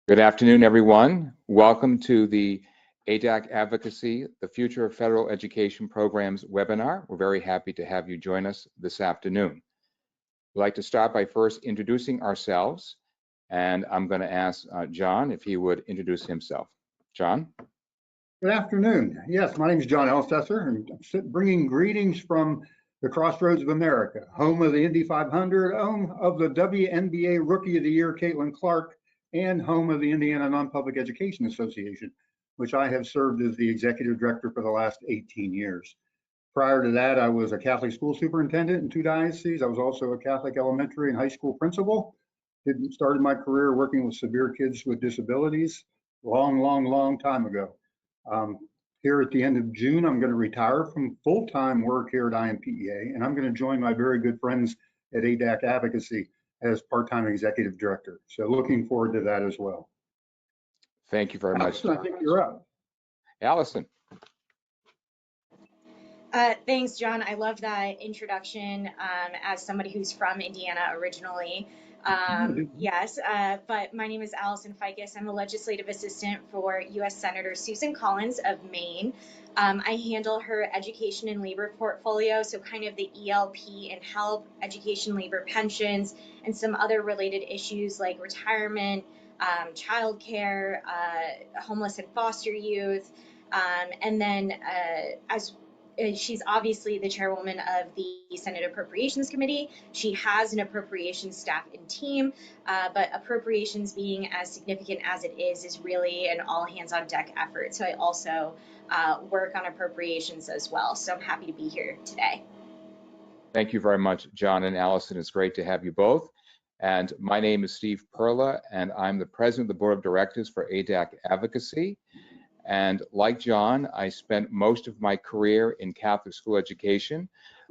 Good afternoon, everyone. Welcome to the ADAC Advocacy, the Future of Federal Education Programs webinar. We're very happy to have you join us this afternoon. We'd like to start by first introducing ourselves, and I'm going to ask John if he would introduce himself. John? Good afternoon. Yes, my name is John Elstesser, and I'm bringing greetings from the crossroads of America, home of the Indy 500, home of the WNBA Rookie of the Year, Caitlin Clark, and home of the Indiana Non-Public Education Association, which I have served as the executive director for the last 18 years. Prior to that, I was a Catholic school superintendent in 2 dioceses. I was also a Catholic elementary and high school principal. Started my career working with severe kids with disabilities long time ago. Here at the end of June, I'm going to retire from full-time work here at IMPEA, and I'm going to join my very good friends at ADAC Advocacy as part-time executive director. So looking forward to that as well. Thank you very much. Allison, I think you're up. Allison. Thanks, John. I love that introduction as somebody who's from Indiana originally. Yes, but my name is Allison Ficus. I'm a legislative assistant for U.S. Senator Susan Collins of Maine. I handle her education and labor portfolio, so kind of the ELP and HELP, education, labor, pensions, and some other related issues like retirement, childcare, homeless and foster youth, and then she's obviously the chairwoman of the Senate Appropriations Committee. She has an appropriations staff and team, but appropriations being as significant as it is really an all hands on deck effort. So I also work on appropriations as well. So I'm happy to be here today. Thank you very much, John and Allison. It's great to have you both. And my name is Steve Perla, and I'm the president of the board of directors for ADAC Advocacy. And like John, I spent most of my career in Catholic school education.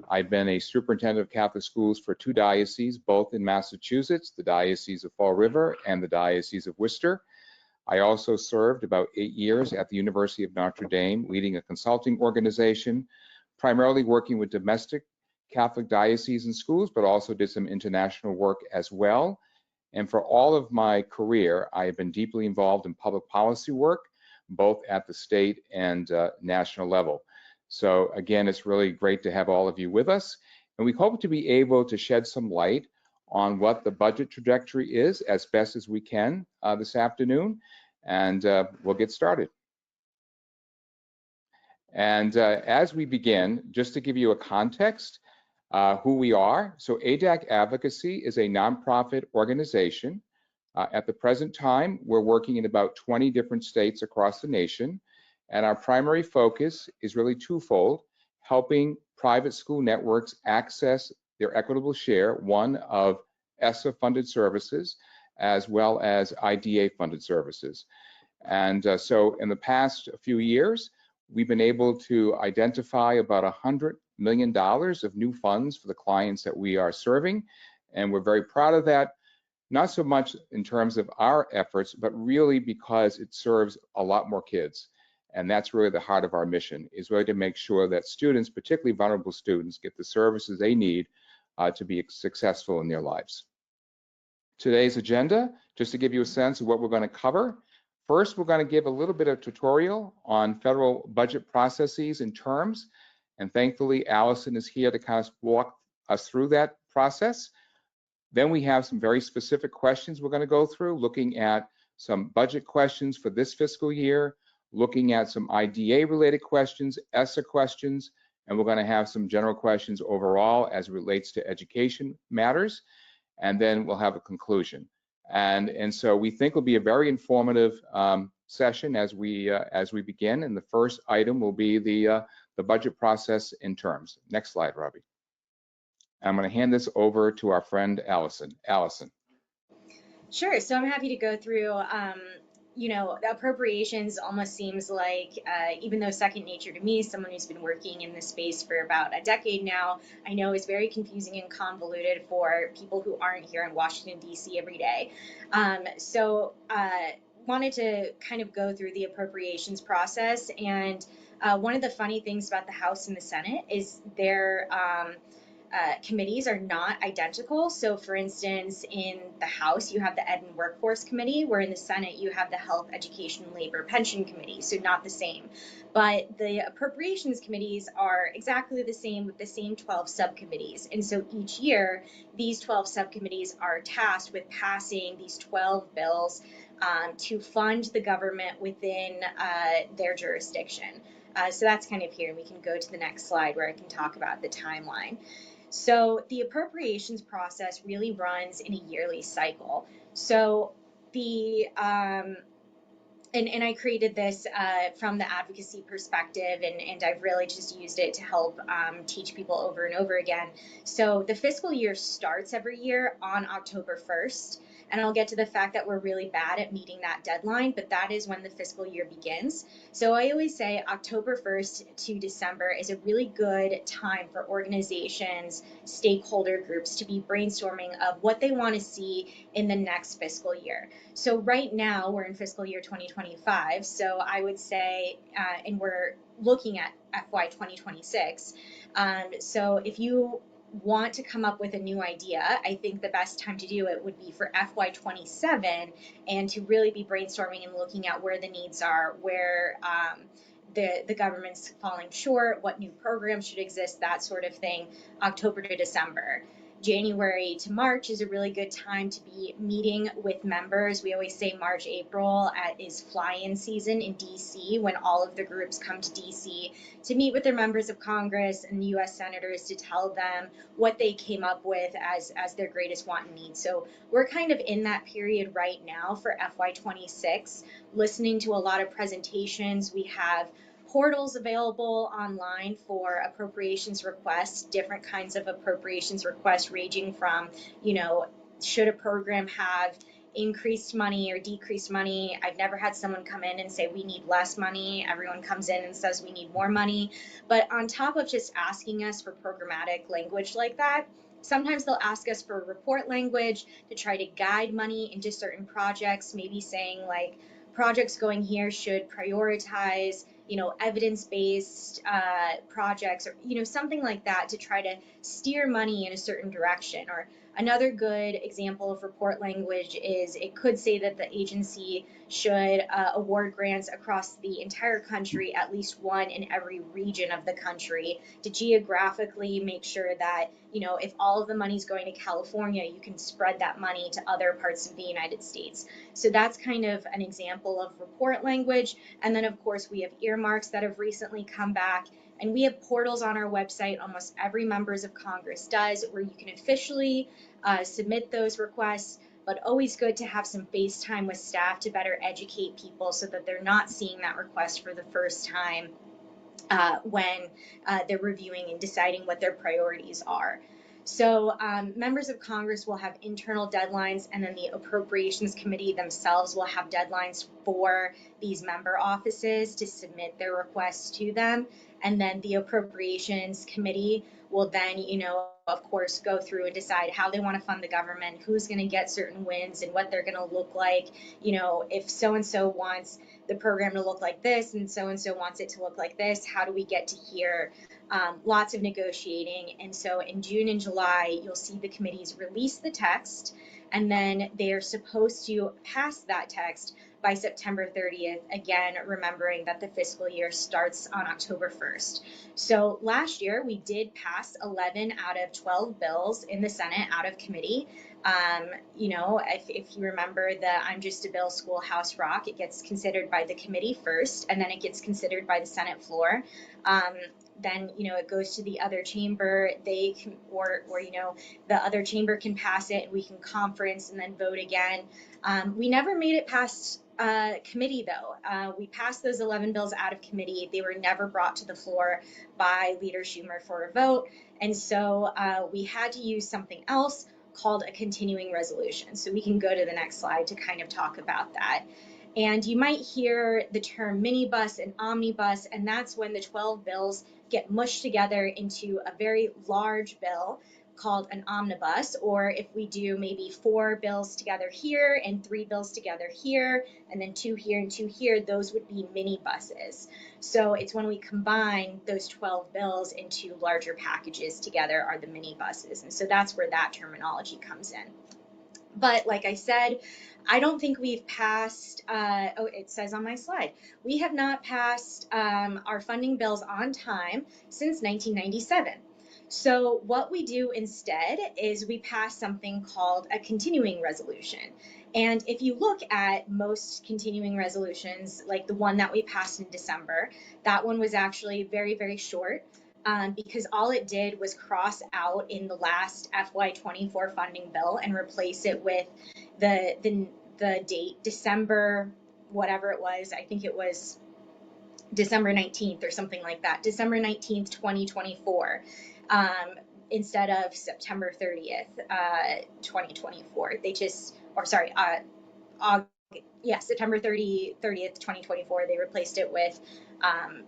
I've been a superintendent of Catholic schools for 2 dioceses, both in Massachusetts, the Diocese of Fall River and the Diocese of Worcester. I also served about 8 years at the University of Notre Dame, leading a consulting organization, primarily working with domestic Catholic dioceses and schools, but also did some international work as well. And for all of my career, I have been deeply involved in public policy work, both at the state and national level. So again, it's really great to have all of you with us. And we hope to be able to shed some light on what the budget trajectory is as best as we can this afternoon. And we'll get started. And as we begin, just to give you a context, who we are. So ADAC Advocacy is a nonprofit organization. At the present time, we're working in about 20 different states across the nation, and our primary focus is really twofold: helping private school networks access their equitable share, one of ESSA-funded services, as well as IDA-funded services. And so in the past few years, we've been able to identify about $100 million of new funds for the clients that we are serving, and we're very proud of that. Not so much in terms of our efforts, but really because it serves a lot more kids. And that's really the heart of our mission, is really to make sure that students, particularly vulnerable students, get the services they need to be successful in their lives. Today's agenda, just to give you a sense of what we're going to cover. First, we're going to give a little bit of tutorial on federal budget processes and terms. And thankfully, Allison is here to kind of walk us through that process. Then we have some very specific questions we're going to go through, looking at some budget questions for this fiscal year, looking at some IDA-related questions, ESSA questions, and we're going to have some general questions overall as it relates to education matters, and then we'll have a conclusion. And so we think will be a very informative session as we begin. And the first item will be the budget process in terms. Next slide, Robbie. I'm going to hand this over to our friend Allison. Allison. Sure. So I'm happy to go through. Appropriations almost seems like, even though second nature to me, someone who's been working in this space for about a decade now, I know is very confusing and convoluted for people who aren't here in Washington, D.C. every day. Wanted to kind of go through the appropriations process. And one of the funny things about the House and the Senate is they're committees are not identical. So for instance, in the House, you have the Ed and Workforce Committee, where in the Senate, you have the Health, Education, Labor, Pension Committee. So not the same. But the appropriations committees are exactly the same with the same 12 subcommittees. And so each year, these 12 subcommittees are tasked with passing these 12 bills to fund the government within their jurisdiction. So that's kind of here. We can go to the next slide where I can talk about the timeline. So the appropriations process really runs in a yearly cycle. So the and I created this from the advocacy perspective, and I've really just used it to help teach people over and over again. So the fiscal year starts every year on October 1st, and I'll get to the fact that we're really bad at meeting that deadline, but that is when the fiscal year begins. So I always say October 1st to December is a really good time for organizations, stakeholder groups to be brainstorming of what they want to see in the next fiscal year. So right now we're in fiscal year 2025. So I would say, and we're looking at FY 2026. So if you want to come up with a new idea, I think the best time to do it would be for FY 27 and to really be brainstorming and looking at where the needs are, where the government's falling short, what new programs should exist, that sort of thing, October to December. January to March is a really good time to be meeting with members. We always say March, April is fly-in season in DC, when all of the groups come to DC to meet with their members of Congress and the US senators to tell them what they came up with as their greatest want and need. So we're kind of in that period right now for FY 26, listening to a lot of presentations. We have portals available online for appropriations requests, different kinds of appropriations requests ranging from, should a program have increased money or decreased money? I've never had someone come in and say we need less money. Everyone comes in and says we need more money. But on top of just asking us for programmatic language like that, sometimes they'll ask us for report language to try to guide money into certain projects, maybe saying like projects going here should prioritize evidence-based projects, or something like that, to try to steer money in a certain direction. Or another good example of report language is it could say that the agency should award grants across the entire country, at least one in every region of the country, to geographically make sure that if all of the money's going to California, you can spread that money to other parts of the United States. So that's kind of an example of report language. And then of course we have earmarks that have recently come back, and we have portals on our website, almost every members of Congress does, where you can officially submit those requests, but always good to have some face time with staff to better educate people so that they're not seeing that request for the first time when they're reviewing and deciding what their priorities are. So members of Congress will have internal deadlines, and then the Appropriations Committee themselves will have deadlines for these member offices to submit their requests to them. And then the Appropriations Committee will then, of course, go through and decide how they want to fund the government, who's going to get certain wins, and what they're going to look like. If so-and-so wants the program to look like this and so-and-so wants it to look like this, how do we get to here? Lots of negotiating. And so in June and July, you'll see the committees release the text, and then they are supposed to pass that text by September 30th, again, remembering that the fiscal year starts on October 1st. So last year, we did pass 11 out of 12 bills in the Senate out of committee. If you remember the I'm Just a Bill Schoolhouse Rock, it gets considered by the committee first, and then it gets considered by the Senate floor. Then, it goes to the other chamber. They can, or the other chamber can pass it, and we can conference and then vote again. We never made it past committee, though. We passed those 11 bills out of committee. They were never brought to the floor by Leader Schumer for a vote. And so we had to use something else called a continuing resolution. So we can go to the next slide to kind of talk about that. And you might hear the term minibus and omnibus, and that's when the 12 bills get mushed together into a very large bill, called an omnibus, or if we do maybe 4 bills together here and 3 bills together here, and then 2 here and 2 here, those would be mini buses. So it's when we combine those 12 bills into larger packages together are the mini buses. And so that's where that terminology comes in. But like I said, I don't think we've passed, oh, it says on my slide, we have not passed our funding bills on time since 1997. So what we do instead is we pass something called a continuing resolution. And if you look at most continuing resolutions, like the one that we passed in December, that one was actually very, very short. Because all it did was cross out in the last FY24 funding bill and replace it with the date December, whatever it was. I think it was December 19th or something like that. December 19th, 2024, instead of September 30th, 2024. They just, or sorry, September 30th, 2024, they replaced it with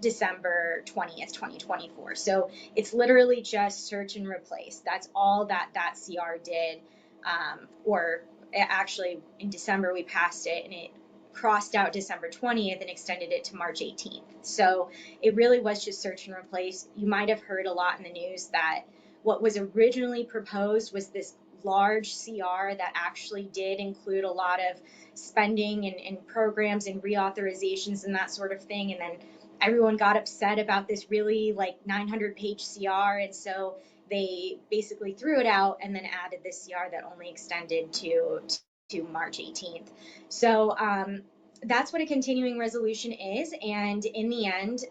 December 20th, 2024. So it's literally just search and replace. That's all that CR did. Or actually in December we passed it and it crossed out December 20th and extended it to March 18th. So it really was just search and replace. You might have heard a lot in the news that what was originally proposed was this large CR that actually did include a lot of spending and programs and reauthorizations and that sort of thing. And then everyone got upset about this really like 900-page CR. And so they basically threw it out and then added this CR that only extended to March 18th. So that's what a continuing resolution is. And in the end,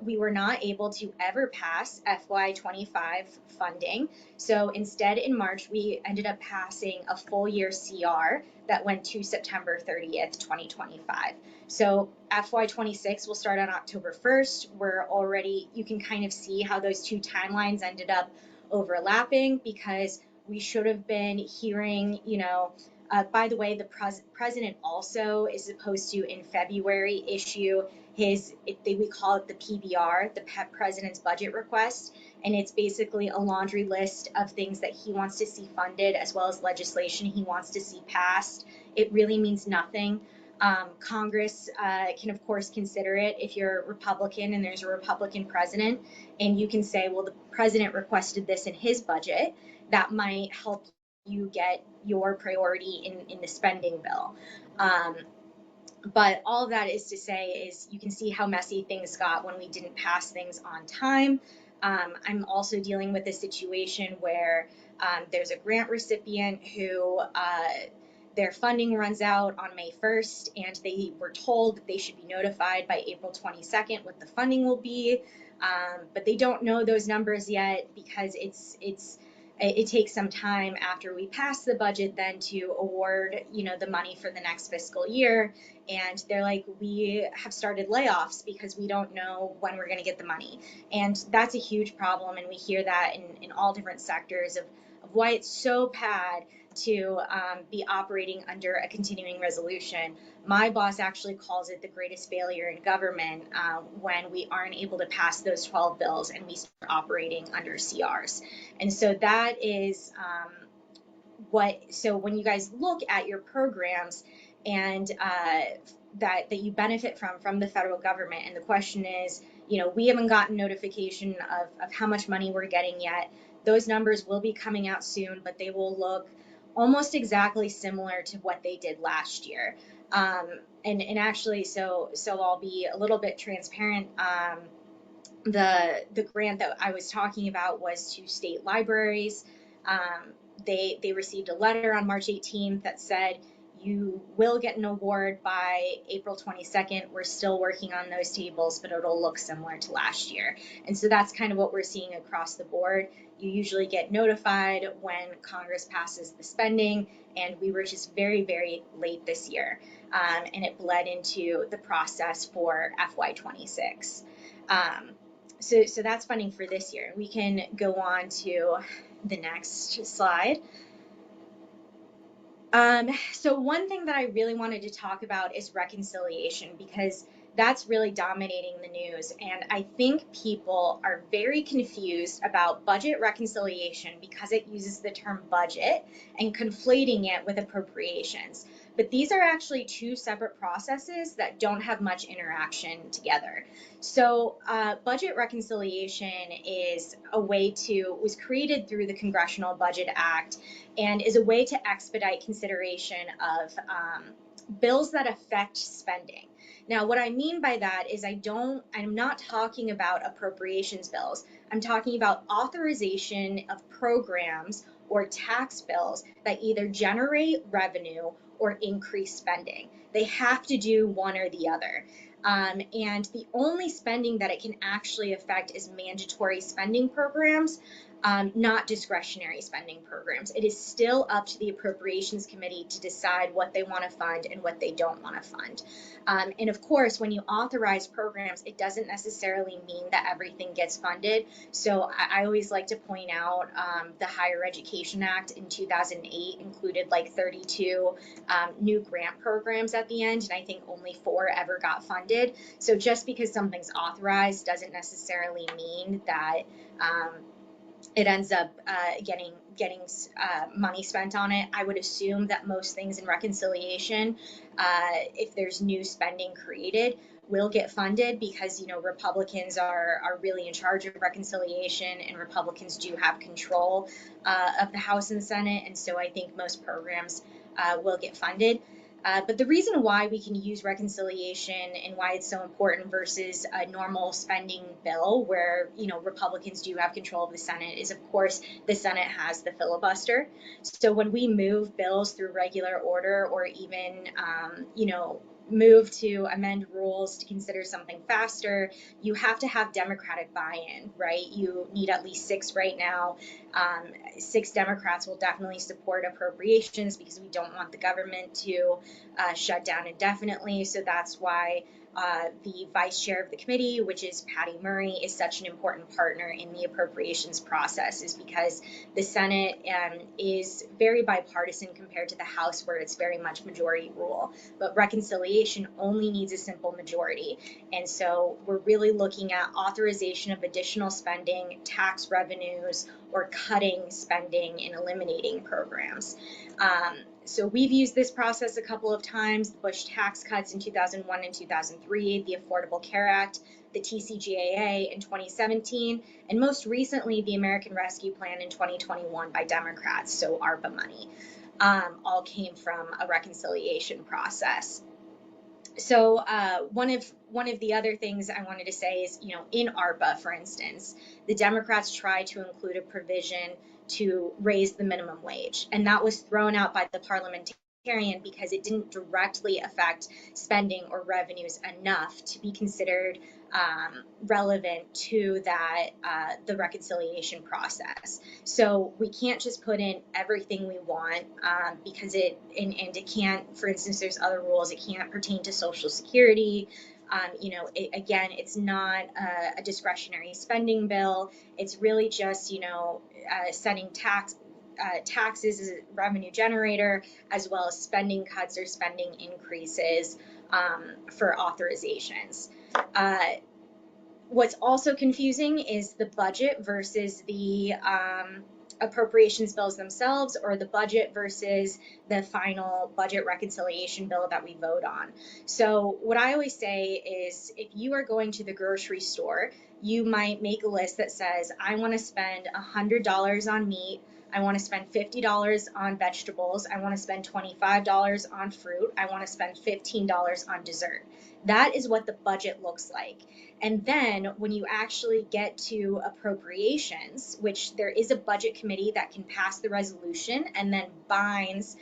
we were not able to ever pass FY25 funding. So instead, in March, we ended up passing a full year CR that went to September 30th, 2025. So FY26 will start on October 1st. We're already, you can kind of see how those two timelines ended up overlapping because we should have been hearing, by the way, the president also is supposed to in February issue we call it the PBR, the President's Budget Request, and it's basically a laundry list of things that he wants to see funded as well as legislation he wants to see passed. It really means nothing. Congress can of course consider it if you're a Republican and there's a Republican president, and you can say, well, the president requested this in his budget. That might help you get your priority in the spending bill. But all that is to say is you can see how messy things got when we didn't pass things on time. I'm also dealing with a situation where there's a grant recipient who their funding runs out on May 1st, and they were told that they should be notified by April 22nd what the funding will be, but they don't know those numbers yet because it takes some time after we pass the budget then to award, the money for the next fiscal year. And they're like, we have started layoffs because we don't know when we're going to get the money. And that's a huge problem. And we hear that in all different sectors of why it's so bad to be operating under a continuing resolution. My boss actually calls it the greatest failure in government when we aren't able to pass those 12 bills and we start operating under CRs. And so that is so when you guys look at your programs and that you benefit from the federal government, and the question is, we haven't gotten notification of how much money we're getting yet. Those numbers will be coming out soon, but they will look almost exactly similar to what they did last year. And actually, so I'll be a little bit transparent. The grant that I was talking about was to state libraries. They received a letter on March 18th that said, you will get an award by April 22nd. We're still working on those tables, but it'll look similar to last year. And so that's kind of what we're seeing across the board. You usually get notified when Congress passes the spending, and we were just very, very late this year. And it bled into the process for FY26. So that's funding for this year. We can go on to the next slide. So one thing that I really wanted to talk about is reconciliation, because That's really dominating the news. And I think people are very confused about budget reconciliation because it uses the term budget and conflating it with appropriations. But these are actually two separate processes that don't have much interaction together. So budget reconciliation is a way was created through the Congressional Budget Act and is a way to expedite consideration of bills that affect spending. Now, what I mean by that is I'm not talking about appropriations bills. I'm talking about authorization of programs or tax bills that either generate revenue or increase spending. They have to do one or the other. And the only spending that it can actually affect is mandatory spending programs, not discretionary spending programs. It is still up to the Appropriations Committee to decide what they want to fund and what they don't want to fund. And of course, when you authorize programs, it doesn't necessarily mean that everything gets funded. So I always like to point out the Higher Education Act in 2008 included like 32 new grant programs at the end, and I think only 4 ever got funded. So just because something's authorized doesn't necessarily mean that it ends up getting money spent on it. I would assume that most things in reconciliation, if there's new spending created, will get funded because Republicans are really in charge of reconciliation, and Republicans do have control of the House and Senate, and so I think most programs will get funded. But the reason why we can use reconciliation and why it's so important versus a normal spending bill where, Republicans do have control of the Senate is, of course, the Senate has the filibuster. So when we move bills through regular order or even, move to amend rules to consider something faster, you have to have Democratic buy-in, right? You need at least 6 right now. 6 Democrats will definitely support appropriations because we don't want the government to shut down indefinitely. So that's why the vice chair of the committee, which is Patty Murray, is such an important partner in the appropriations process, is because the Senate is very bipartisan compared to the House, where it's very much majority rule. But reconciliation only needs a simple majority. And so we're really looking at authorization of additional spending, tax revenues, or cutting spending and eliminating programs. So we've used this process a couple of times: the Bush tax cuts in 2001 and 2003, the Affordable Care Act, the TCJA in 2017, and most recently the American Rescue Plan in 2021 by Democrats, so ARPA money, all came from a reconciliation process. So one of the other things I wanted to say is, in ARPA, for instance, the Democrats tried to include a provision to raise the minimum wage, and that was thrown out by the parliamentarian because it didn't directly affect spending or revenues enough to be considered relevant to that the reconciliation process. So we can't just put in everything we want because it can't. For instance, there's other rules. It can't pertain to Social Security. Again, it's not a discretionary spending bill. It's really just setting taxes as a revenue generator, as well as spending cuts or spending increases for authorizations. What's also confusing is the budget versus the appropriations bills themselves, or the budget versus the final budget reconciliation bill that we vote on. So what I always say is, if you are going to the grocery store, you might make a list that says, I want to spend $100 on meat, I want to spend $50 on vegetables, I want to spend $25 on fruit, I want to spend $15 on dessert. That is what the budget looks like. And then when you actually get to appropriations, which there is a budget committee that can pass the resolution and then binds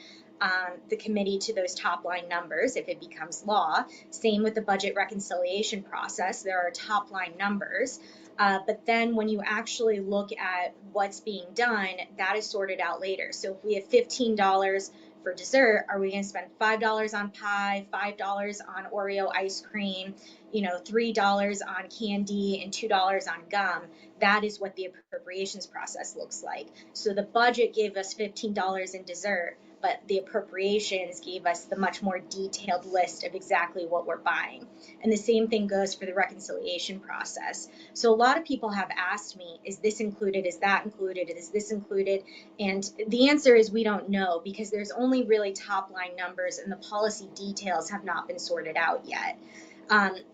the committee to those top line numbers if it becomes law. Same with the budget reconciliation process. There are top line numbers. But then when you actually look at what's being done, that is sorted out later. So if we have $15 for dessert, are we going to spend $5 on pie, $5 on Oreo ice cream, $3 on candy, and $2 on gum? That is what the appropriations process looks like. So the budget gave us $15 in dessert, but the appropriations gave us the much more detailed list of exactly what we're buying. And the same thing goes for the reconciliation process. So a lot of people have asked me, is this included? Is that included? Is this included? And the answer is we don't know, because there's only really top line numbers and the policy details have not been sorted out yet.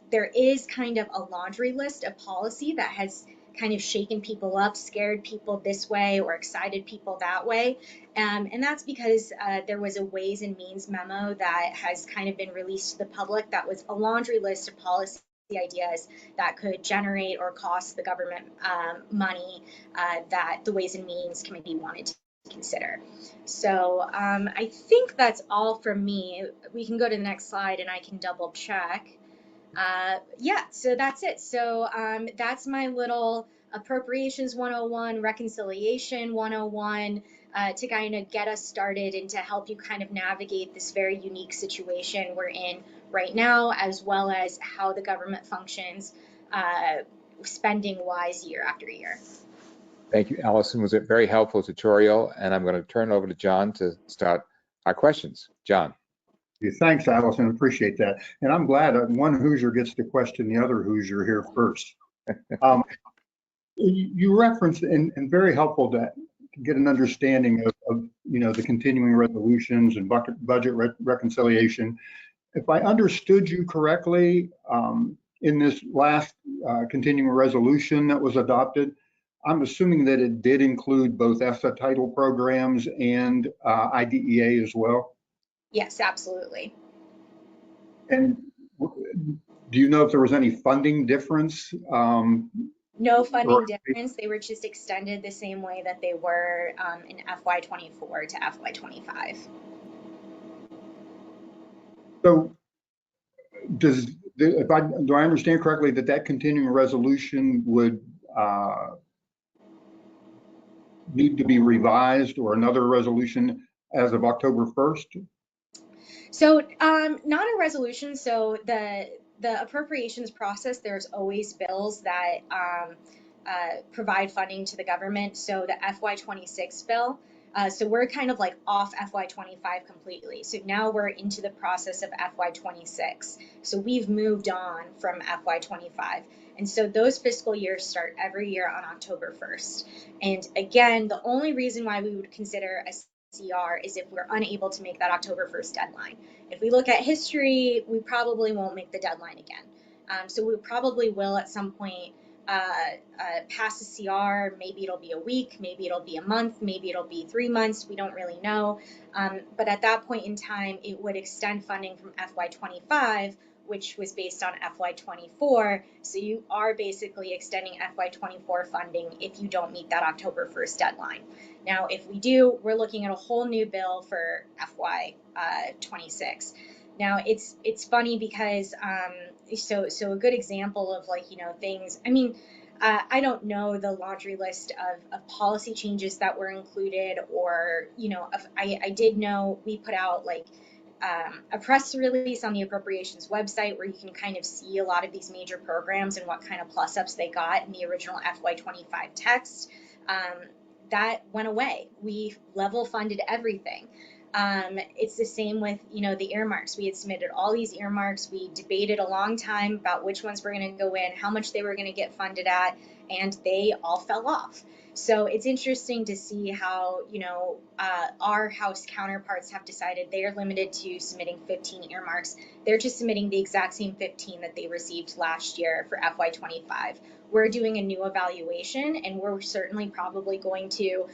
There is kind of a laundry list of policy that has kind of shaken people up, scared people this way or excited people that way. And that's because there was a Ways and Means memo that has kind of been released to the public that was a laundry list of policy ideas that could generate or cost the government money that the Ways and Means Committee wanted to consider. So I think that's all from me. We can go to the next slide and I can double check. Yeah, so that's it. So that's my little appropriations 101, reconciliation 101, to kind of get us started and to help you kind of navigate this very unique situation we're in right now, as well as how the government functions spending wise year after year. Thank you, Allison. It was a very helpful tutorial, and I'm going to turn it over to John to start our questions. John. Thanks, Allison. Appreciate that. And I'm glad one Hoosier gets to question the other Hoosier here first. You referenced, and very helpful to get an understanding of the continuing resolutions and budget reconciliation. If I understood you correctly, in this last continuing resolution that was adopted, I'm assuming that it did include both ESSA title programs and IDEA as well? Yes, absolutely. And do you know if there was any funding difference? No funding difference. They were just extended the same way that they were in FY24 to FY25. So do I understand correctly that continuing resolution would need to be revised, or another resolution as of October 1st? So not a resolution. So the appropriations process, there's always bills that provide funding to the government. So the FY26 bill, so we're kind of like off FY25 completely. So now we're into the process of FY26. So we've moved on from FY25. And so those fiscal years start every year on October 1st. And again, the only reason why we would consider a CR is if we're unable to make that October 1st deadline. If we look at history, we probably won't make the deadline again. So we probably will at some point pass a CR. Maybe it'll be a week, maybe it'll be a month, maybe it'll be 3 months. We don't really know. But at that point in time, it would extend funding from FY25, which was based on FY24. So you are basically extending FY24 funding if you don't meet that October 1st deadline. Now, if we do, we're looking at a whole new bill for FY26. Now, it's funny because so a good example of things. I mean, I don't know the laundry list of policy changes that were included, or I did know we put out a press release on the appropriations website where you can kind of see a lot of these major programs and what kind of plus ups they got in the original FY25 text. That went away. We level funded everything. It's the same with, the earmarks. We had submitted all these earmarks. We debated a long time about which ones were going to go in, how much they were going to get funded at, and they all fell off. So it's interesting to see how, our House counterparts have decided they are limited to submitting 15 earmarks. They're just submitting the exact same 15 that they received last year for FY25. We're doing a new evaluation, and we're certainly probably going to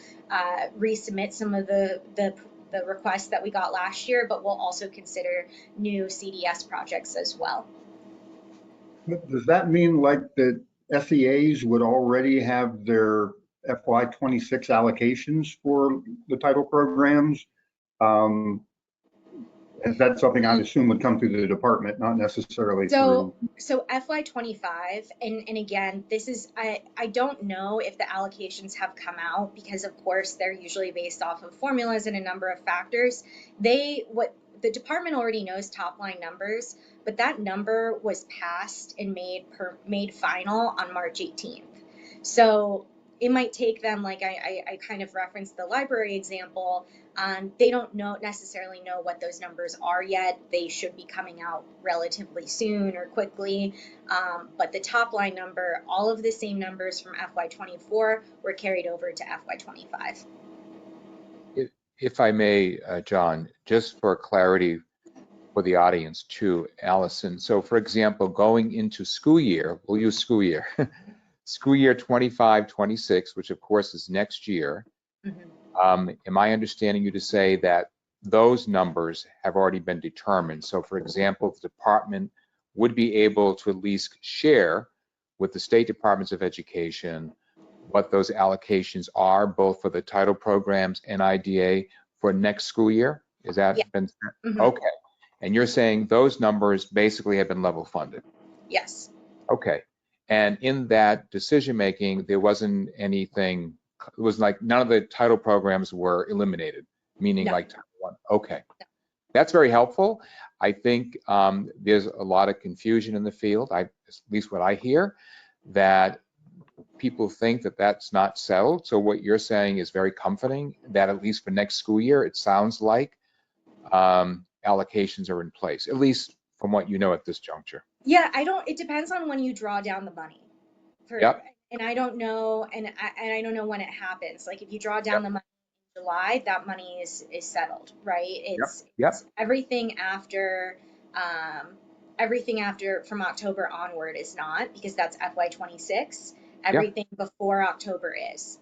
resubmit some of the requests that we got last year, but we'll also consider new CDS projects as well. Does that mean the SEAs would already have their FY26 allocations for the title programs? Is that something I'd assume would come through the department, not necessarily through? So FY25, and again, this is, I don't know if the allocations have come out, because of course they're usually based off of formulas and a number of factors. What the department already knows top line numbers, but that number was passed and made final on March 18th. So it might take them, like I kind of referenced the library example. They don't necessarily know what those numbers are yet. They should be coming out relatively soon or quickly. But the top line number, all of the same numbers from FY24 were carried over to FY25. If I may, John, just for clarity for the audience too, Allison. So for example, going into school year, we'll use school year, school year 25-26, which of course is next year. Am I understanding you to say that those numbers have already been determined? So for example, the department would be able to at least share with the state departments of education what those allocations are, both for the title programs and IDA for next school year? Is that been okay? And you're saying those numbers basically have been level funded? Yes. Okay. And in that decision making, there wasn't anything, it was like none of the title programs were eliminated, meaning like Title I. Okay. That's very helpful. I think there's a lot of confusion in the field, at least what I hear, that people think that that's not settled. So what you're saying is very comforting, that at least for next school year, it sounds like allocations are in place, at least from what you know at this juncture. Yeah, it depends on when you draw down the money. And I don't know, and I don't know when it happens. Like if you draw down the money in July, that money is settled, right? It's everything after from October onward is not, because that's FY26. Everything before October is.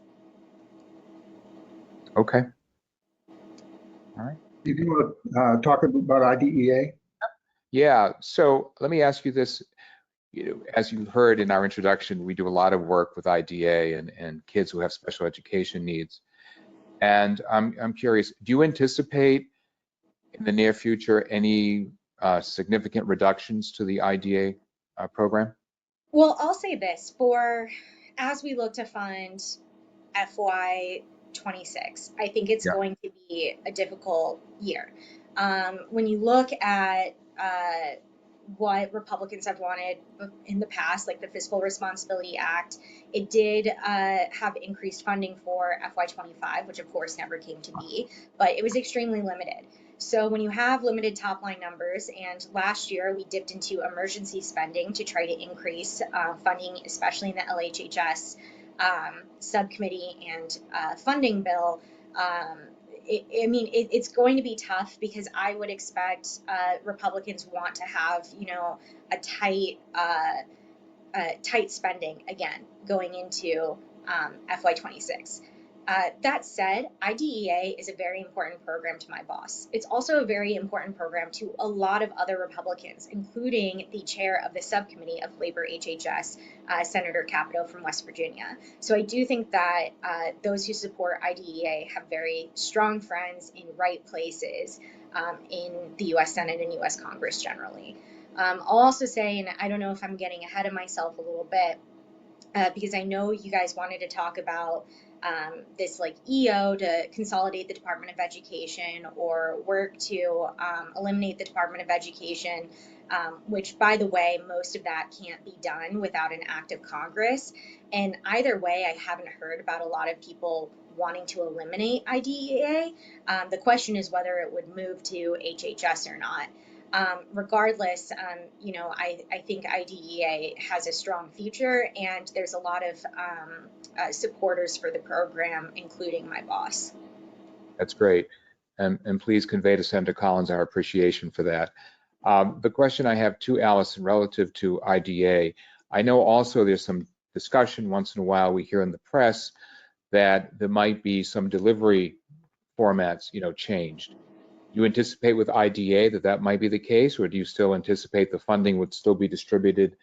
Okay. All right. If you want to talk about IDEA? Yeah, so let me ask you this. You know, as you heard in our introduction, we do a lot of work with IDA and kids who have special education needs. And I'm curious, do you anticipate in the near future any significant reductions to the IDA program? Well, I'll say this, as we look to fund FY26, I think it's going to be a difficult year. When you look at what Republicans have wanted in the past, like the Fiscal Responsibility Act, it did have increased funding for FY25, which of course never came to be, but it was extremely limited. So when you have limited top line numbers, and last year we dipped into emergency spending to try to increase funding, especially in the LHHS subcommittee and funding bill, it's going to be tough, because I would expect Republicans want to have, a tight spending again going into FY26. That said, IDEA is a very important program to my boss. It's also a very important program to a lot of other Republicans, including the chair of the subcommittee of Labor HHS, Senator Capito from West Virginia. So I do think that those who support IDEA have very strong friends in right places in the U.S. Senate and U.S. Congress generally. I'll also say, and I don't know if I'm getting ahead of myself a little bit, because I know you guys wanted to talk about this like EO to consolidate the Department of Education, or work to eliminate the Department of Education, which, by the way, most of that can't be done without an act of Congress. And either way, I haven't heard about a lot of people wanting to eliminate IDEA. The question is whether it would move to HHS or not. Regardless, I think IDEA has a strong future, and there's a lot of supporters for the program, including my boss. That's great. And please convey to Senator Collins our appreciation for that. The question I have to Allison relative to IDA, I know also there's some discussion once in a while we hear in the press that there might be some delivery formats, changed. Do you anticipate with IDA that might be the case, or do you still anticipate the funding would still be distributed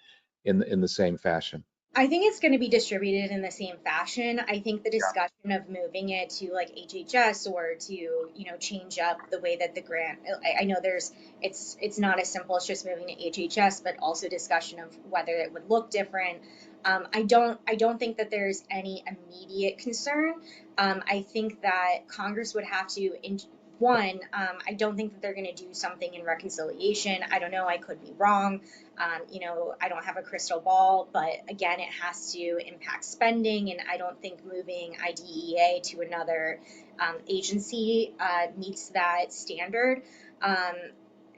in the same fashion? I think it's going to be distributed in the same fashion. I think the discussion of moving it to like HHS, or to, change up the way that the grant, I know it's not as simple as just moving to HHS, but also discussion of whether it would look different. I don't think that there's any immediate concern. I think that Congress would have to One, I don't think that they're going to do something in reconciliation. I don't know. I could be wrong. I don't have a crystal ball, but again, it has to impact spending, and I don't think moving IDEA to another agency meets that standard. Um,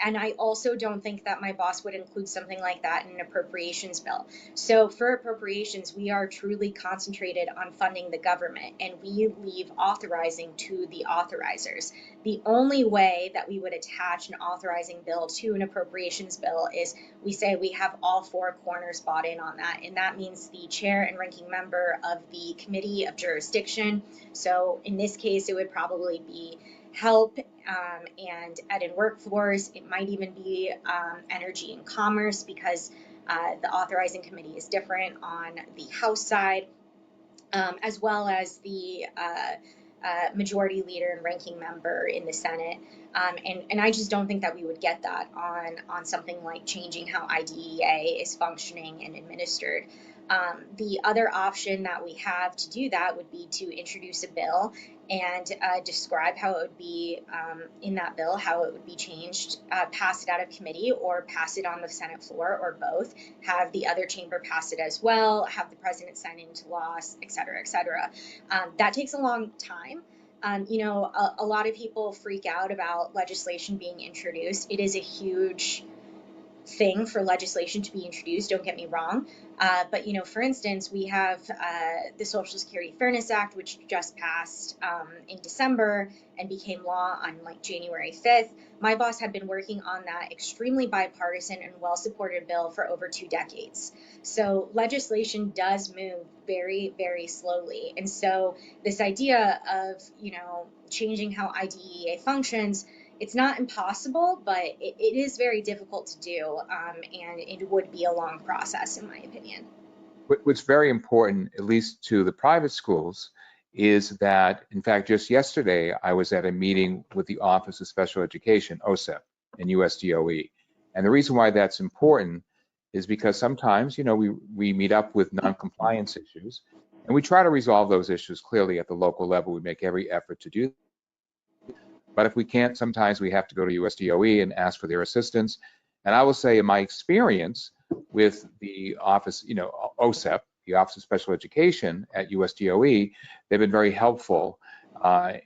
and I also don't think that my boss would include something like that in an appropriations bill. So for appropriations, we are truly concentrated on funding the government, and we leave authorizing to the authorizers. The only way that we would attach an authorizing bill to an appropriations bill is we say we have all four corners bought in on that. And that means the chair and ranking member of the committee of jurisdiction. So in this case, it would probably be help and ed and workforce. It might even be energy and commerce, because the authorizing committee is different on the House side, as well as the majority leader and ranking member in the Senate. And I just don't think that we would get that on something like changing how IDEA is functioning and administered. The other option that we have to do that would be to introduce a bill and describe how it would be in that bill, how it would be changed, pass it out of committee or pass it on the Senate floor, or both, have the other chamber pass it as well, have the president sign into law, et cetera, et cetera. That takes a long time. A lot of people freak out about legislation being introduced. It is a huge thing for legislation to be introduced, don't get me wrong. But for instance, we have the Social Security Fairness Act, which just passed in December and became law on like January 5th. My boss had been working on that extremely bipartisan and well-supported bill for over 2 decades. So legislation does move very, very slowly. And so this idea of, changing how IDEA functions, it's not impossible, but it is very difficult to do, and it would be a long process, in my opinion. What's very important, at least to the private schools, is that, in fact, just yesterday, I was at a meeting with the Office of Special Education, OSEP, and USDOE. And the reason why that's important is because sometimes, we meet up with non-compliance issues, and we try to resolve those issues clearly at the local level. We make every effort to do that. But if we can't, sometimes we have to go to USDOE and ask for their assistance. And I will say, in my experience with the office, OSEP, the Office of Special Education at USDOE, they've been very helpful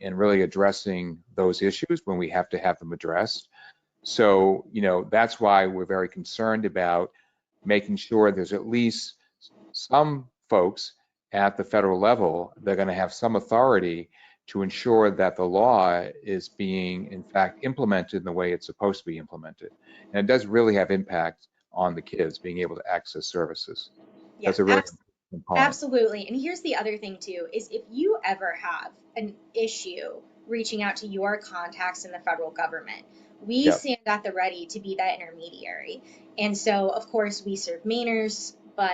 in really addressing those issues when we have to have them addressed. So, that's why we're very concerned about making sure there's at least some folks at the federal level that are going to have some authority to ensure that the law is being, in fact, implemented in the way it's supposed to be implemented. And it does really have impact on the kids being able to access services. Yeah, that's a really important component. Absolutely. And here's the other thing too, is if you ever have an issue reaching out to your contacts in the federal government, we stand at the ready to be that intermediary. And so, of course, we serve Mainers, but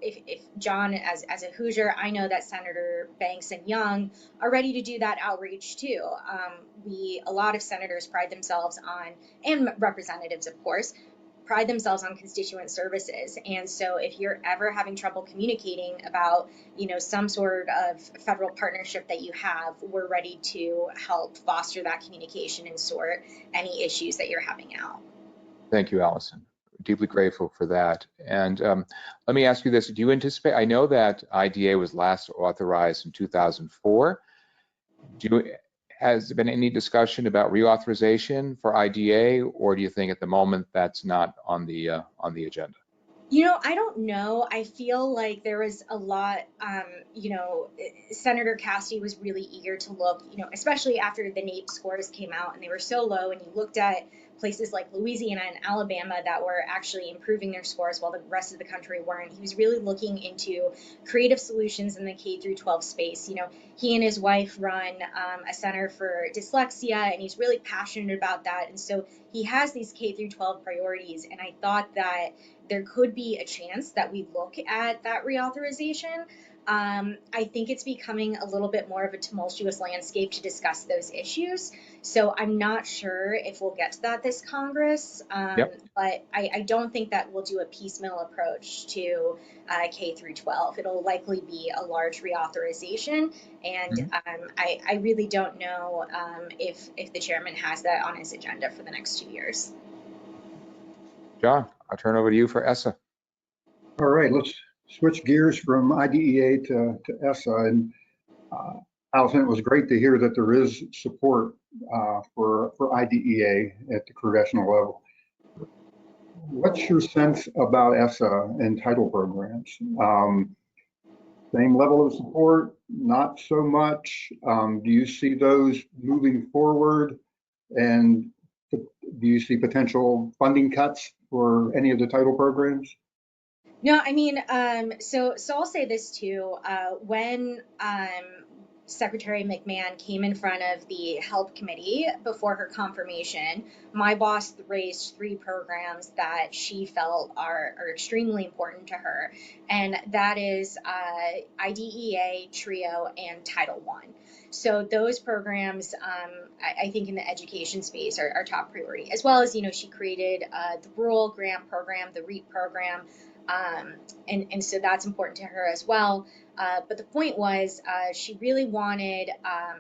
if John, as a Hoosier, I know that Senator Banks and Young are ready to do that outreach too. A lot of senators pride themselves on, and representatives, of course, pride themselves on constituent services. And so if you're ever having trouble communicating about, some sort of federal partnership that you have, we're ready to help foster that communication and sort any issues that you're having out. Thank you, Allison. Deeply grateful for that. And let me ask you this. Do you anticipate, I know that IDA was last authorized in 2004. Has there been any discussion about reauthorization for IDA, or do you think at the moment that's not on the agenda? I don't know. I feel like there was a lot, Senator Cassidy was really eager to look, especially after the NAEP scores came out and they were so low, and you looked at places like Louisiana and Alabama that were actually improving their scores while the rest of the country weren't. He was really looking into creative solutions in the K through 12 space. He and his wife run a center for dyslexia, and he's really passionate about that. And so he has these K through 12 priorities. And I thought that there could be a chance that we look at that reauthorization. I think it's becoming a little bit more of a tumultuous landscape to discuss those issues. So I'm not sure if we'll get to that this Congress, Yep. but I don't think that we'll do a piecemeal approach to K through 12. It'll likely be a large reauthorization, and Mhm. I really don't know if the chairman has that on his agenda for the next 2 years. John, I'll turn over to you for ESSA. All right, let's switch gears from IDEA to ESSA. And Allison, it was great to hear that there is support for IDEA at the congressional level. What's your sense about ESSA and title programs? Same level of support, not so much? Do you see those moving forward? And do you see potential funding cuts for any of the title programs? No, I mean, so I'll say this too. When Secretary McMahon came in front of the Help Committee before her confirmation, my boss raised 3 programs that she felt are extremely important to her, and that is IDEA, TRIO, and Title I. So those programs, I think in the education space are top priority, as well as, she created the Rural Grant Program, the REAP program, and so that's important to her as well. But the point was, she really wanted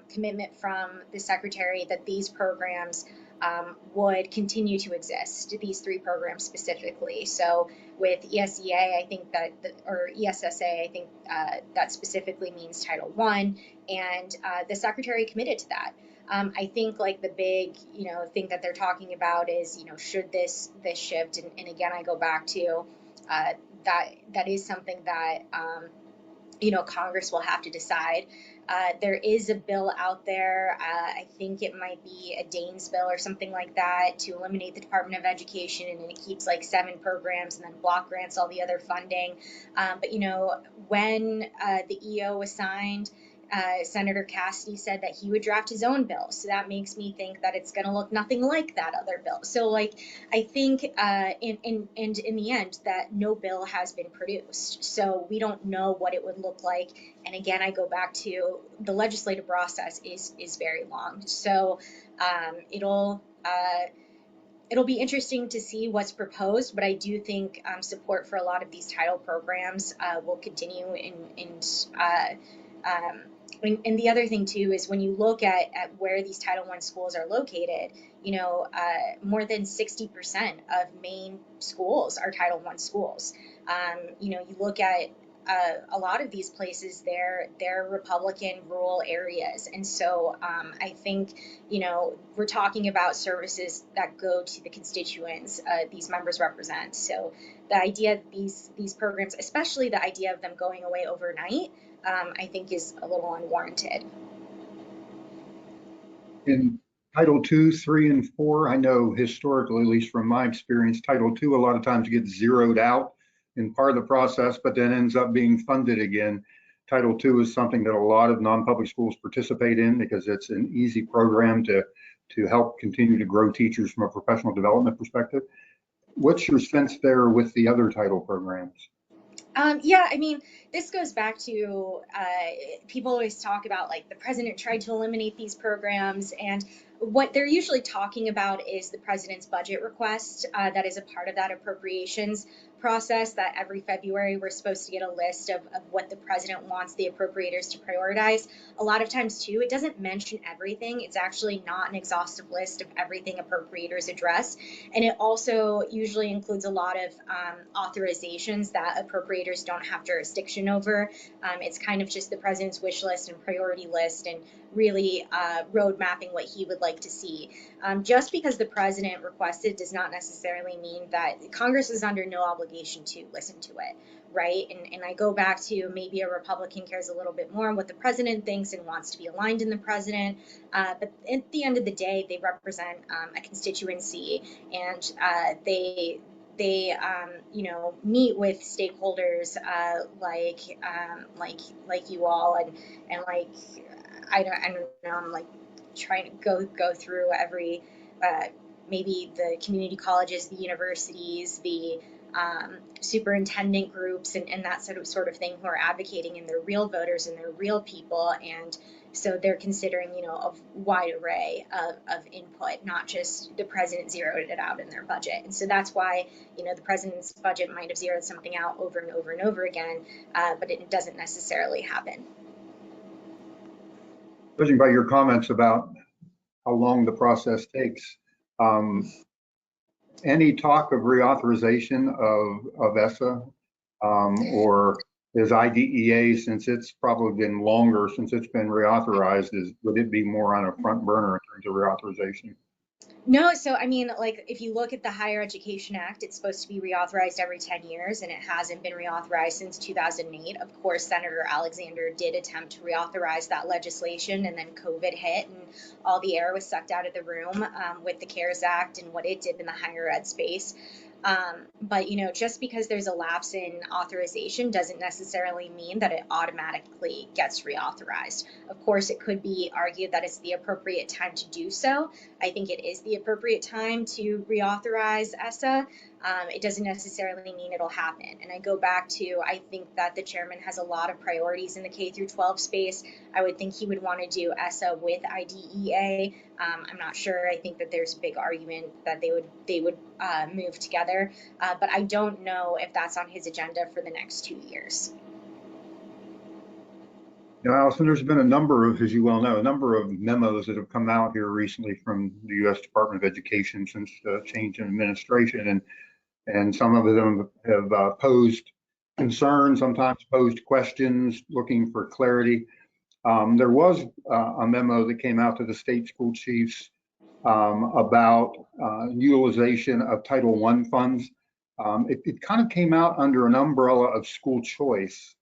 commitment from the secretary that these programs would continue to exist, these 3 programs specifically. So with ESEA, I think that, or ESSA, I think that specifically means Title I, and the secretary committed to that. I think like the big, thing that they're talking about is, should this shift? And again, I go back to that is something that Congress will have to decide. There is a bill out there. I think it might be a Daines bill or something like that to eliminate the Department of Education, and it keeps like 7 programs and then block grants all the other funding. But when the EO was signed, Senator Cassidy said that he would draft his own bill. So that makes me think that it's going to look nothing like that other bill. So like, I think in the end that no bill has been produced. So we don't know what it would look like. And again, I go back to the legislative process is very long. So it'll be interesting to see what's proposed, but I do think support for a lot of these title programs will continue. And the other thing too is when you look at where these Title I schools are located, more than 60% of Maine schools are Title I schools. You look at a lot of these places, they're Republican rural areas, and so I think we're talking about services that go to the constituents these members represent. So the idea that these programs, especially the idea of them going away overnight, I think is a little unwarranted. In Title II, 3, and 4, I know historically, at least from my experience, Title II a lot of times gets zeroed out in part of the process, but then ends up being funded again. Title II is something that a lot of non-public schools participate in because it's an easy program to help continue to grow teachers from a professional development perspective. What's your sense there with the other title programs? Yeah, I mean, this goes back to people always talk about like the president tried to eliminate these programs, and what they're usually talking about is the president's budget request that is a part of that appropriations process, that every February we're supposed to get a list of what the president wants the appropriators to prioritize. A lot of times too, it doesn't mention everything. It's actually not an exhaustive list of everything appropriators address. And it also usually includes a lot of authorizations that appropriators don't have jurisdiction over. It's kind of just the president's wish list and priority list, and really road mapping what he would like to see. Just because the president requested does not necessarily mean that Congress is under no obligation to listen to it, right? And I go back to maybe a Republican cares a little bit more what the president thinks and wants to be aligned in the president, but at the end of the day, they represent a constituency, and they meet with stakeholders like you all, and like I don't know, I'm like trying to go through every maybe the community colleges, the universities, the superintendent groups and that sort of thing who are advocating, and they're real voters and they're real people. And so they're considering, a wide array of input, not just the president zeroed it out in their budget. And so that's why, the president's budget might have zeroed something out over and over and over again, but it doesn't necessarily happen. Judging by your comments about how long the process takes, any talk of reauthorization of ESSA, or is IDEA, since it's probably been longer since it's been reauthorized, would it be more on a front burner in terms of reauthorization? No, so I mean, like, if you look at the Higher Education Act, it's supposed to be reauthorized every 10 years, and it hasn't been reauthorized since 2008. Of course, Senator Alexander did attempt to reauthorize that legislation, and then COVID hit, and all the air was sucked out of the room with the CARES Act and what it did in the higher ed space. But, just because there's a lapse in authorization doesn't necessarily mean that it automatically gets reauthorized. Of course, it could be argued that it's the appropriate time to do so. I think it is the appropriate time to reauthorize ESSA. It doesn't necessarily mean it'll happen. And I go back to, I think that the chairman has a lot of priorities in the K through 12 space. I would think he would want to do ESSA with IDEA. I'm not sure. I think that there's a big argument that they would move together, but I don't know if that's on his agenda for the next 2 years. Allison, there's been a number of, as you well know, a number of memos that have come out here recently from the U.S. Department of Education since the change in administration, and some of them have posed concerns, sometimes posed questions, looking for clarity. There was a memo that came out to the state school chiefs about utilization of Title I funds. It kind of came out under an umbrella of school choice,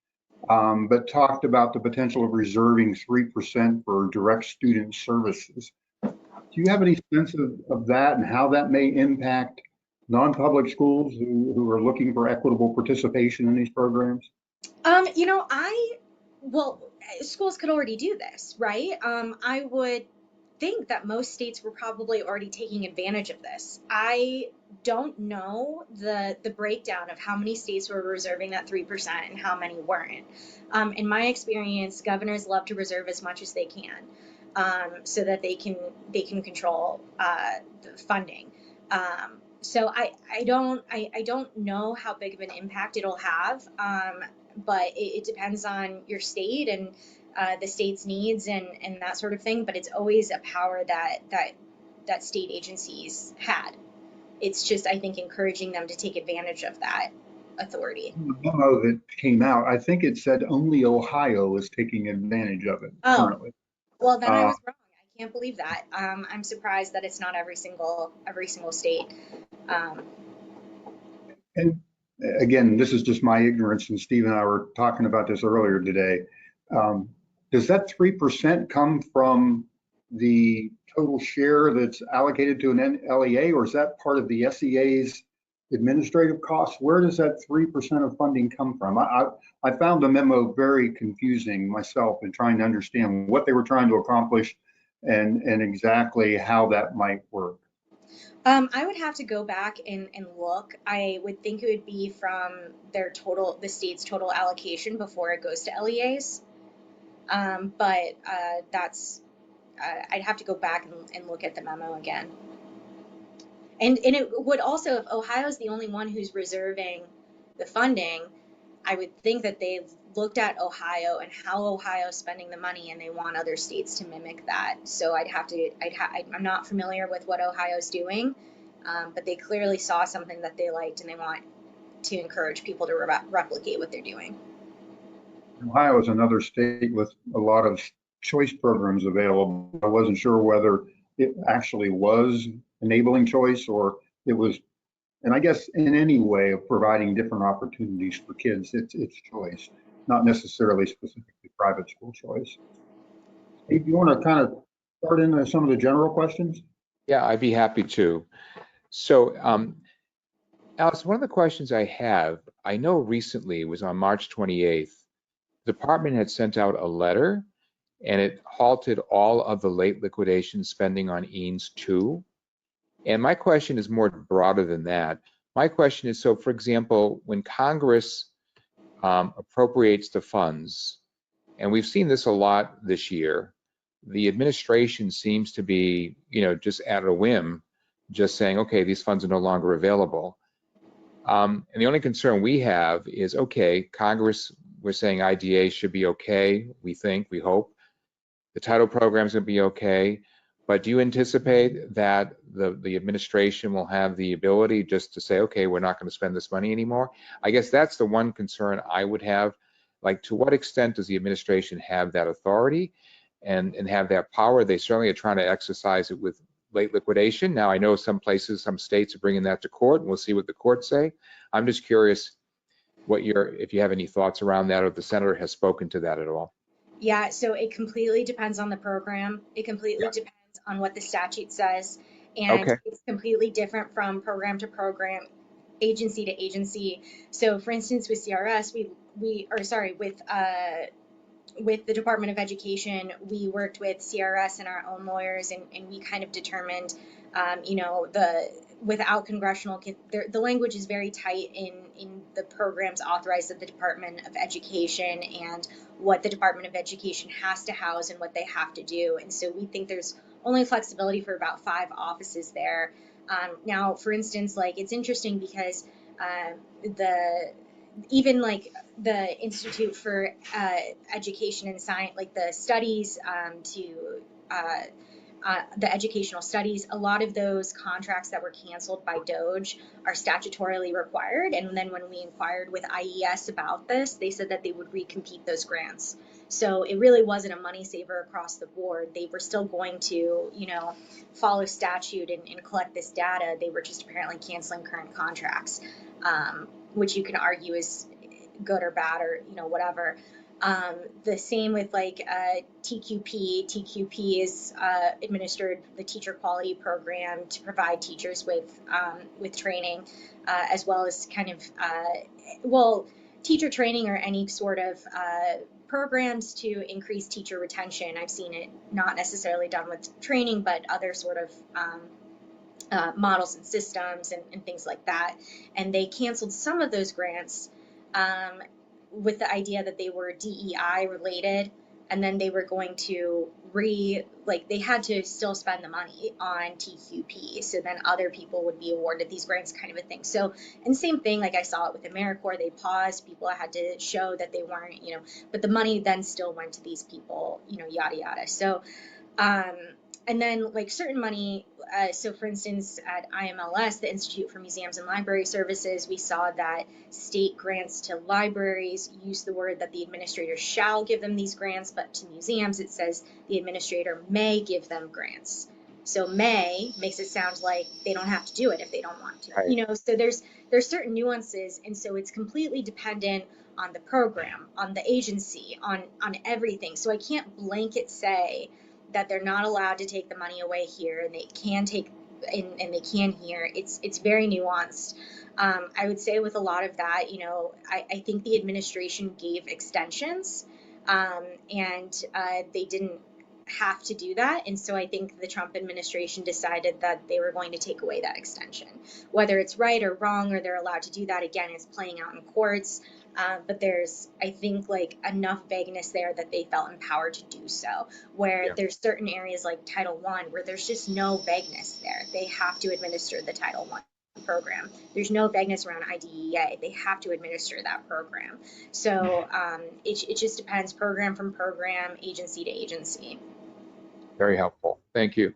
but talked about the potential of reserving 3% for direct student services. Do you have any sense of that and how that may impact non-public schools who are looking for equitable participation in these programs? Well, schools could already do this, right? I would think that most states were probably already taking advantage of this. I don't know the breakdown of how many states were reserving that 3% and how many weren't. In my experience, governors love to reserve as much as they can, so that they can control the funding. So I don't know how big of an impact it'll have, but it depends on your state and the state's needs and that sort of thing. But it's always a power that state agencies had. It's just, I think, encouraging them to take advantage of that authority. The memo that came out, I think it said only Ohio is taking advantage of it currently. Well, then I was wrong. I can't believe that. I'm surprised that it's not every single state. And again, this is just my ignorance, and Steve and I were talking about this earlier today. Does that 3% come from the total share that's allocated to an LEA, or is that part of the SEA's administrative costs? Where does that 3% of funding come from? I found the memo very confusing myself in trying to understand what they were trying to accomplish and exactly how that might work. I would have to go back and look. I would think it would be from the state's total allocation before it goes to LEAs. But I'd have to go back and look at the memo again. And it would also, if Ohio's the only one who's reserving the funding, I would think that they've looked at Ohio and how Ohio's spending the money, and they want other states to mimic that. So I'm not familiar with what Ohio's doing, but they clearly saw something that they liked, and they want to encourage people to replicate what they're doing. Ohio is another state with a lot of choice programs available. I wasn't sure whether it actually was enabling choice, or it was, and I guess in any way of providing different opportunities for kids, it's choice, not necessarily specifically private school choice. Steve, you want to kind of start into some of the general questions? Yeah, I'd be happy to. So, Alice, one of the questions I have, I know recently, was on March 28th, the department had sent out a letter and it halted all of the late liquidation spending on EANS 2. And my question is more broader than that. My question is, so for example, when Congress appropriates the funds, and we've seen this a lot this year, the administration seems to be, just at a whim, just saying, okay, these funds are no longer available. And the only concern we have is, okay, Congress, we're saying IDA should be okay, we think, we hope. The title program is going to be okay. But do you anticipate that the administration will have the ability just to say, okay, we're not going to spend this money anymore? I guess that's the one concern I would have. Like, to what extent does the administration have that authority and have that power? They certainly are trying to exercise it with late liquidation. Now, I know some places, some states are bringing that to court, and we'll see what the courts say. I'm just curious if you have any thoughts around that, or if the senator has spoken to that at all. Yeah, so it completely depends on the program. It completely depends on what the statute says. And Okay. it's completely different from program to program, agency to agency. So for instance, with CRS, with the Department of Education, we worked with CRS and our own lawyers, and we kind of determined, without congressional, the language is very tight in the programs authorized at the Department of Education and what the Department of Education has to house and what they have to do. And so we think there's only flexibility for about 5 offices there. Now, for instance, it's interesting because even the Institute for Education and Science, the studies the educational studies, a lot of those contracts that were canceled by DOGE are statutorily required. And then when we inquired with IES about this, they said that they would recompete those grants. So it really wasn't a money saver across the board. They were still going to, follow statute and collect this data. They were just apparently canceling current contracts, which you can argue is good or bad or, whatever. The same with TQP. TQP is administered the teacher quality program to provide teachers with training, as well as kind of, teacher training or any sort of programs to increase teacher retention. I've seen it not necessarily done with training, but other sort of models and systems and things like that. And they canceled some of those grants with the idea that they were DEI related, and then they were going to they had to still spend the money on TQP, so then other people would be awarded these grants, kind of a thing. So, and same thing, I saw it with AmeriCorps, they paused, people had to show that they weren't, but the money then still went to these people, yada yada. So, and then certain money, so for instance, at IMLS, the Institute for Museums and Library Services, we saw that state grants to libraries use the word that the administrator shall give them these grants, but to museums it says the administrator may give them grants. So may makes it sound like they don't have to do it if they don't want to. Right. So there's certain nuances, and so it's completely dependent on the program, on the agency, on everything. So I can't blanket say that they're not allowed to take the money away here and they can take and they can here. It's very nuanced. I would say with a lot of that, I think the administration gave extensions, and they didn't have to do that. And so I think the Trump administration decided that they were going to take away that extension. Whether it's right or wrong, or they're allowed to do that, again, is playing out in courts. But there's, I think, enough vagueness there that they felt empowered to do so, where there's certain areas like Title I where there's just no vagueness there. They have to administer the Title I program. There's no vagueness around IDEA. They have to administer that program. So it just depends program from program, agency to agency. Very helpful. Thank you.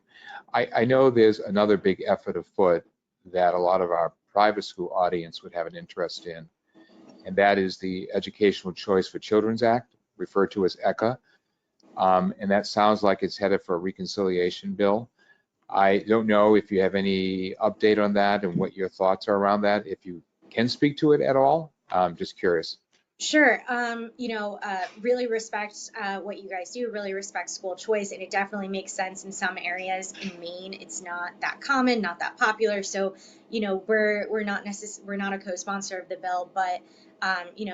I know there's another big effort afoot that a lot of our private school audience would have an interest in, and that is the Educational Choice for Children's Act, referred to as ECHA. And that sounds like it's headed for a reconciliation bill. I don't know if you have any update on that and what your thoughts are around that, if you can speak to it at all. Just curious. Sure. Really respect what you guys do, really respect school choice, and it definitely makes sense in some areas. In Maine, it's not that common, not that popular. So, we're not a co-sponsor of the bill, but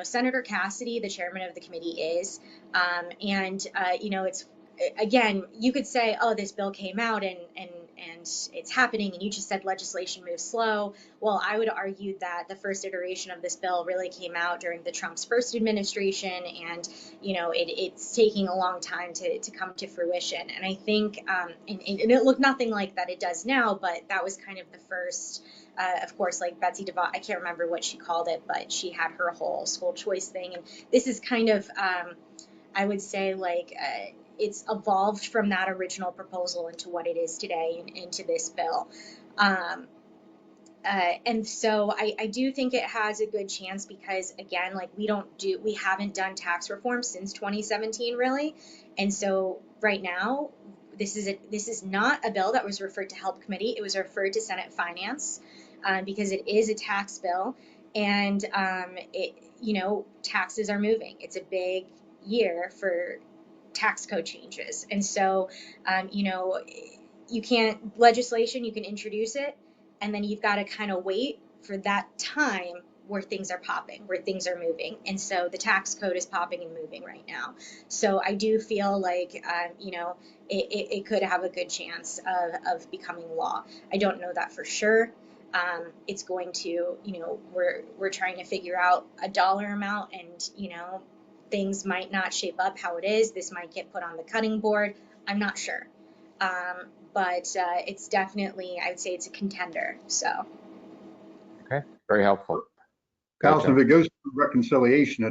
Senator Cassidy, the chairman of the committee, is, and it's again, you could say, oh, this bill came out and it's happening, and you just said legislation moves slow. Well, I would argue that the first iteration of this bill really came out during the Trump's first administration, and it's taking a long time to come to fruition. And I think, and it looked nothing like that it does now, but that was kind of the first. Of course, like Betsy DeVos, I can't remember what she called it, but she had her whole school choice thing, and this is kind of, I would say, like, it's evolved from that original proposal into what it is today and into this bill. And so I do think it has a good chance because, again, like we haven't done tax reform since 2017, really. And so right now, this is not a bill that was referred to Help Committee. It was referred to Senate Finance because it is a tax bill, and taxes are moving. It's a big year for tax code changes. And so, you can't, legislation, you can introduce it, and then you've got to kind of wait for that time where things are popping, where things are moving. And so the tax code is popping and moving right now. So I do feel like, it could have a good chance of becoming law. I don't know that for sure. It's going to, we're trying to figure out a dollar amount, and, things might not shape up how it is. This might get put on the cutting board. I'm not sure. But it's definitely, I would say it's a contender. So. Okay, very helpful. Allison, if it goes through reconciliation,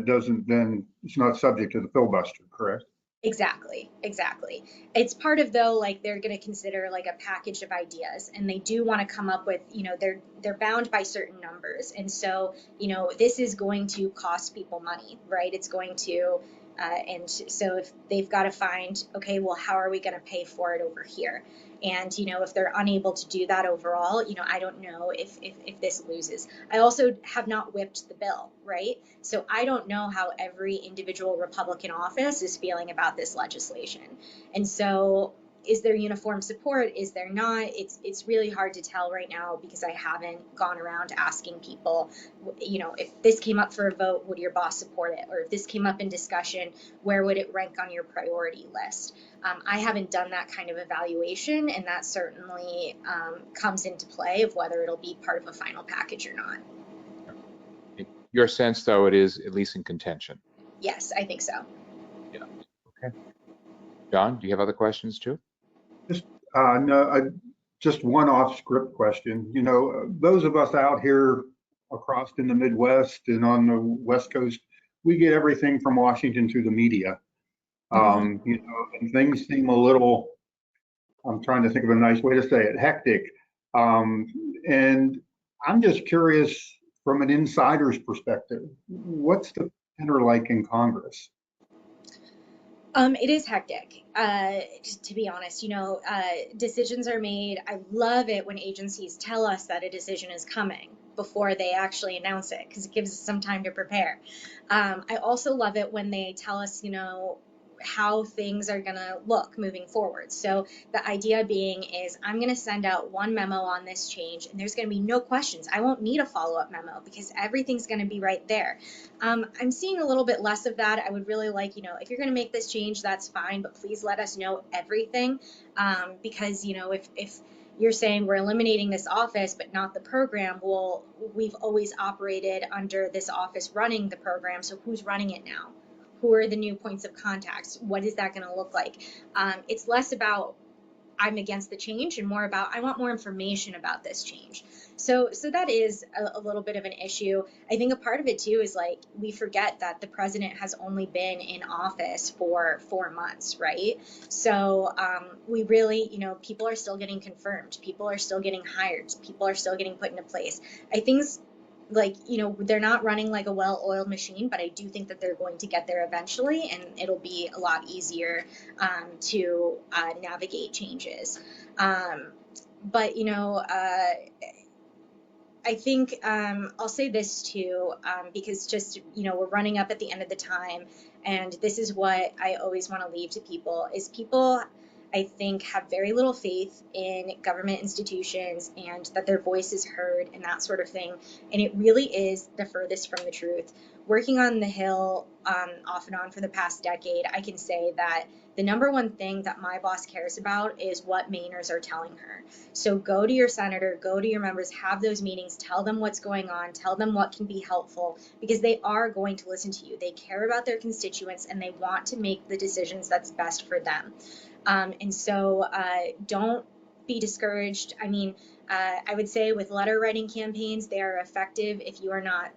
it's not subject to the filibuster, correct? Exactly. It's part of, though, like they're going to consider like a package of ideas, and they do want to come up with, they're bound by certain numbers. And so, this is going to cost people money, right? It's going to, and so if they've got to find, okay, well, how are we going to pay for it over here? And, if they're unable to do that overall, I don't know if this loses. I also have not whipped the bill, right? So I don't know how every individual Republican office is feeling about this legislation. And so is there uniform support? Is there not? It's really hard to tell right now because I haven't gone around asking people, if this came up for a vote, would your boss support it? Or if this came up in discussion, where would it rank on your priority list? I haven't done that kind of evaluation, and that certainly comes into play of whether it'll be part of a final package or not. Your sense, though, it is at least in contention. Yes, I think so. Yeah. Okay. John, do you have other questions too? No, just one off-script question. Those of us out here across in the Midwest and on the West Coast, we get everything from Washington through the media. And things seem a little, I'm trying to think of a nice way to say it, hectic. And I'm just curious from an insider's perspective, what's the tenor like in Congress? It is hectic, to be honest. Decisions are made. I love it when agencies tell us that a decision is coming before they actually announce it, because it gives us some time to prepare. I also love it when they tell us, how things are going to look moving forward. So the idea being is I'm going to send out one memo on this change, and there's going to be no questions. I won't need a follow-up memo because everything's going to be right there. I'm seeing a little bit less of that. I would really like, if you're going to make this change, that's fine, but please let us know everything. Because, if you're saying we're eliminating this office, but not the program, well, we've always operated under this office running the program. So who's running it now? Who are the new points of contact? What is that going to look like? It's less about I'm against the change and more about I want more information about this change. So that is a little bit of an issue. I think a part of it too is like we forget that the president has only been in office for 4 months, right? So we really, people are still getting confirmed. People are still getting hired. People are still getting put into place. I think they're not running like a well-oiled machine, but I do think that they're going to get there eventually, and it'll be a lot easier to navigate changes. But I think I'll say this too, because just, we're running up at the end of the time, and this is what I always want to leave to people is people, I think, have very little faith in government institutions and that their voice is heard and that sort of thing. And it really is the furthest from the truth. working on the Hill off and on for the past decade, I can say that the number one thing that my boss cares about is what Mainers are telling her. So go to your senator, go to your members, have those meetings, tell them what's going on, tell them what can be helpful, because they are going to listen to you. They care about their constituents and they want to make the decisions that's best for them. And so don't be discouraged. I mean, I would say with letter writing campaigns, they are effective if you are not,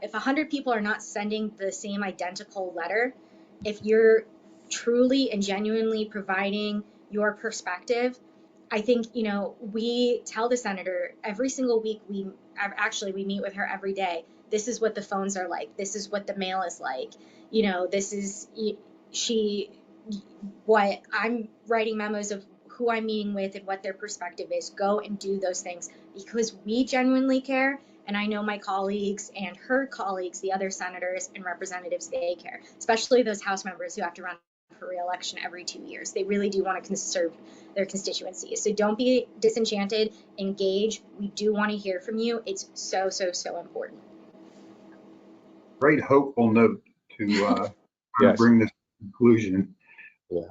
if 100 people are not sending the same identical letter, if you're truly and genuinely providing your perspective, I think, you know, we tell the senator every single week, we meet with her every day. This is what the phones are like. This is what the mail is like. You know, this is what I'm writing memos of who I'm meeting with and what their perspective is. Go and do those things because we genuinely care. And I know my colleagues and her colleagues, the other senators and representatives, they care, especially those House members who have to run for re-election every 2 years. They really do want to conserve their constituencies. So don't be disenchanted, engage. We do want to hear from you. It's so, so, so important. Great hopeful note to Yes. bring this to conclusion. Yeah,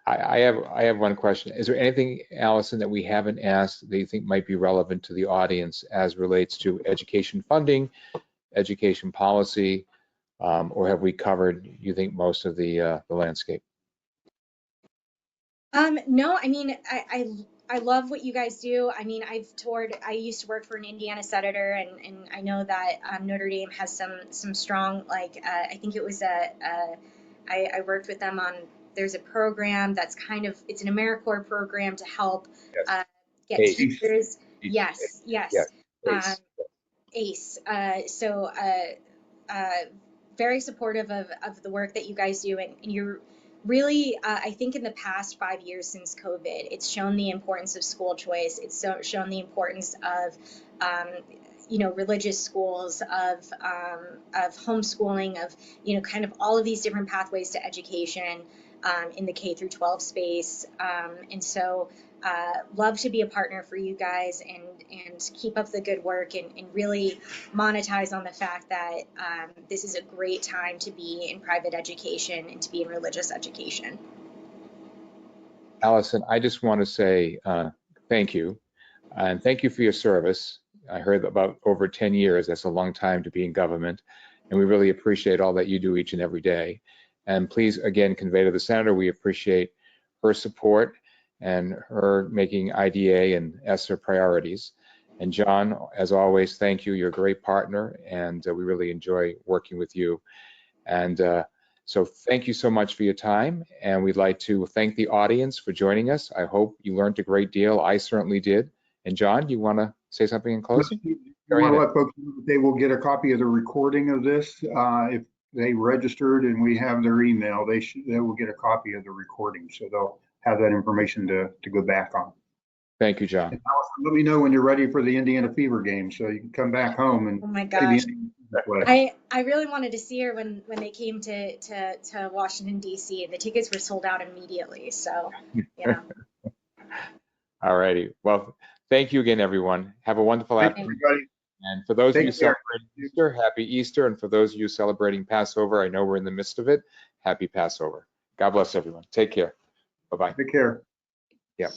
I have one question. Is there anything, Allison, that we haven't asked that you think might be relevant to the audience as relates to education funding, education policy, or have we covered, you think, most of the landscape? No, I mean, I love what you guys do. I mean, I used to work for an Indiana senator, and I know that Notre Dame has some strong, like, I think it was I worked with them on, there's a program that's kind of, it's an AmeriCorps program to help get ACE. teachers. ACE. Yes. Yes. ACE. So very supportive of the work that you guys do, and you're really, I think in the past 5 years since COVID, it's shown the importance of school choice. It's shown the importance of you know, religious schools, of homeschooling, of, you know, kind of all of these different pathways to education in the K through 12 space. And so love to be a partner for you guys and keep up the good work and really monetize on the fact that this is a great time to be in private education and to be in religious education. Allison, I just want to say thank you, and thank you for your service. I heard about over 10 years. That's a long time to be in government, and we really appreciate all that you do each and every day. And please, again, convey to the senator we appreciate her support and her making IDA and ESSER priorities. And John, as always, thank you. You're a great partner, and we really enjoy working with you. And so thank you so much for your time, and we'd like to thank the audience for joining us. I hope you learned a great deal. I certainly did. And John, you want to say something in closing? I want to let folks know that they will get a copy of the recording of this. If they registered and we have their email, they will get a copy of the recording. So they'll have that information to go back on. Thank you, John. And Allison, let me know when you're ready for the Indiana Fever game so you can come back home and oh my gosh. I really wanted to see her when they came to Washington, D.C. The tickets were sold out immediately. So, yeah. All righty. Well, thank you again, everyone. Have a wonderful afternoon. everybody. And for those of you Take care. celebrating Easter, happy Easter. And for those of you celebrating Passover, I know we're in the midst of it. Happy Passover. God bless everyone. Take care. Bye-bye. Take care. Yep.